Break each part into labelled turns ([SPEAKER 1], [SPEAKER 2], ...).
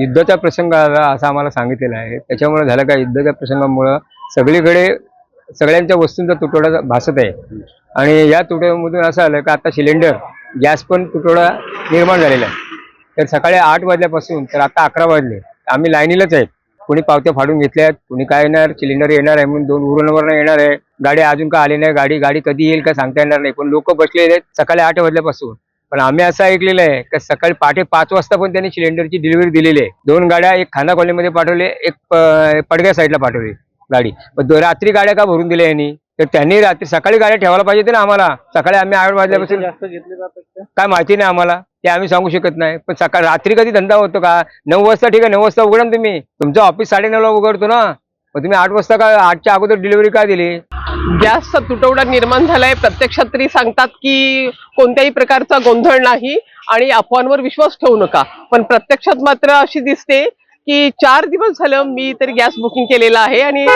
[SPEAKER 1] युद्धाचा प्रसंग आला असं आम्हाला सांगितलेलं आहे. त्याच्यामुळे झालं का युद्धाच्या प्रसंगामुळं सगळीकडे सगळ्यांच्या वस्तूंचा तुटवडा भासत आहे. आणि या तुटवड्यामधून असं आलं का आता सिलेंडर गॅस पण तुटवडा निर्माण झालेला आहे. तर सकाळी 8 वाजल्यापासून तर आता 11 वाजले, आम्ही लाईनीलाच आहेत. कोणी पावत्या फाडून घेतल्यात, कोणी काय येणार, सिलेंडर येणार आहे म्हणून 2 उरणवरनं येणार आहे. गाडी अजून का आली नाही, गाडी कधी येईल का सांगता येणार नाही. पण लोक बसलेले आहेत सकाळी 8 वाजल्यापासून. पण आम्ही असं ऐकलेलं आहे की सकाळी पहाटे 5 वाजता पण त्यांनी सिलेंडरची डिलिव्हरी दिलेली आहे. 2 गाड्या, एक खाना कॉलनीमध्ये पाठवले, एक पडग्या साईडला पाठवली गाडी. पण रात्री गाड्या का भरून दिल्या यांनी? तर त्यांनी रात्री सकाळी गाड्या ठेवायला पाहिजे होते ना आम्हाला. सकाळी आम्ही 8 वाजल्यापासून
[SPEAKER 2] जास्त घेतले जातात
[SPEAKER 1] काय माहिती नाही आम्हाला, ते आम्ही सांगू शकत नाही. पण सकाळ रात्री कधी धंदा होतो का? 9 वाजता ठीक आहे, 9 वाजता उघडा ना तुम्ही. तुमचं ऑफिस 9:30ला उघडतो ना, मग तुम्ही 8 वाजता का 8च्या अगोदर डिलिव्हरी काय दिली?
[SPEAKER 3] गॅसचा तुटवडा निर्माण झालाय. प्रत्यक्षात तरी सांगतात की कोणत्याही प्रकारचा गोंधळ नाही आणि अफवांवर विश्वास ठेवू नका. पण प्रत्यक्षात मात्र अशी दिसते की 4 दिवस झालं मी तरी गॅस बुकिंग केलेला आहे आणि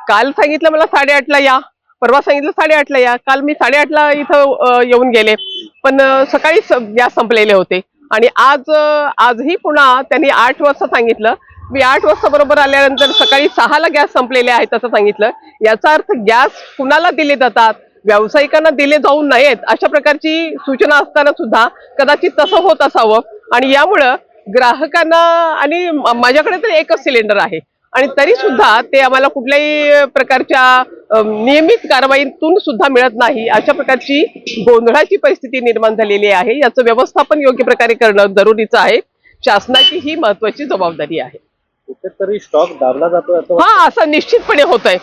[SPEAKER 3] काल सांगितलं मला 8:30ला या, परवा सांगितलं 8:30ला या, काल मी 8:30ला इथं येऊन गेले, पण सकाळी गॅस संपलेले होते. आणि आजही पुन्हा त्यांनी 8 वाजता सांगितलं. मी 8 वाजता बरोबर आल्यानंतर सकाळी 6ला गॅस संपलेले आहेत असं सांगितलं. याचा अर्थ गॅस कुणाला दिले जातात, व्यावसायिकांना दिले जाऊ नयेत अशा प्रकारची सूचना असताना सुद्धा कदाचित तसं होत असावं. आणि यामुळं ग्राहकांना, आणि माझ्याकडे तर एकच सिलेंडर आहे आणि तरी सुद्धा ते आम्हाला कुठल्याही प्रकारच्या नियमित कारवाईतून सुद्धा मिळत नाही. अशा प्रकारची गोंधळाची परिस्थिती निर्माण झालेली आहे. याचं व्यवस्थापन योग्य प्रकारे करणं जरुरीचं आहे. शासनाची ही महत्वाची जबाबदारी आहे.
[SPEAKER 2] कुठेतरी स्टॉक दाबला जातो
[SPEAKER 3] हा, असं निश्चितपणे होत आहे.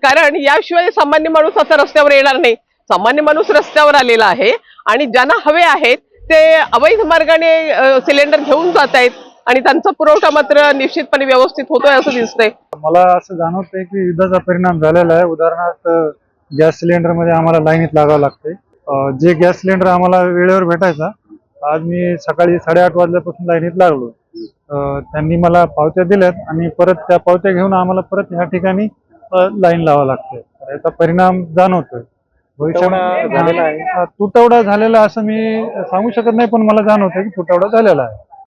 [SPEAKER 3] कारण याशिवाय सामान्य माणूस आता रस्त्यावर येणार नाही. सामान्य माणूस रस्त्यावर आलेला आहे आणि ज्यांना हवे आहेत ते अवैध मार्गाने सिलेंडर घेऊन जात आहेत आणि त्यांचा पुरवठा मात्र निश्चितपणे व्यवस्थित होतोय असं दिसतंय.
[SPEAKER 4] मला असं जाणवतंय की युद्धाचा परिणाम झालेला आहे. उदाहरणार्थ गॅस सिलेंडर मध्ये आम्हाला लाईनीत लागावं लागतंय. जे गॅस सिलेंडर आम्हाला वेळेवर भेटायचा, आज मी सकाळी 8:30 वाजल्यापासून लाईनीत लागलो. त्यांनी मला पावत्या दिल्यात आणि परत त्या पावत्या घेऊन आम्हाला परत ह्या ठिकाणी लाईन लावावं लागते. याचा परिणाम जाणवतोय. भविष्यात तुटवडा झालेला असं मी सांगू शकत नाही, पण मला जाणवतंय की तुटवडा झालेला आहे.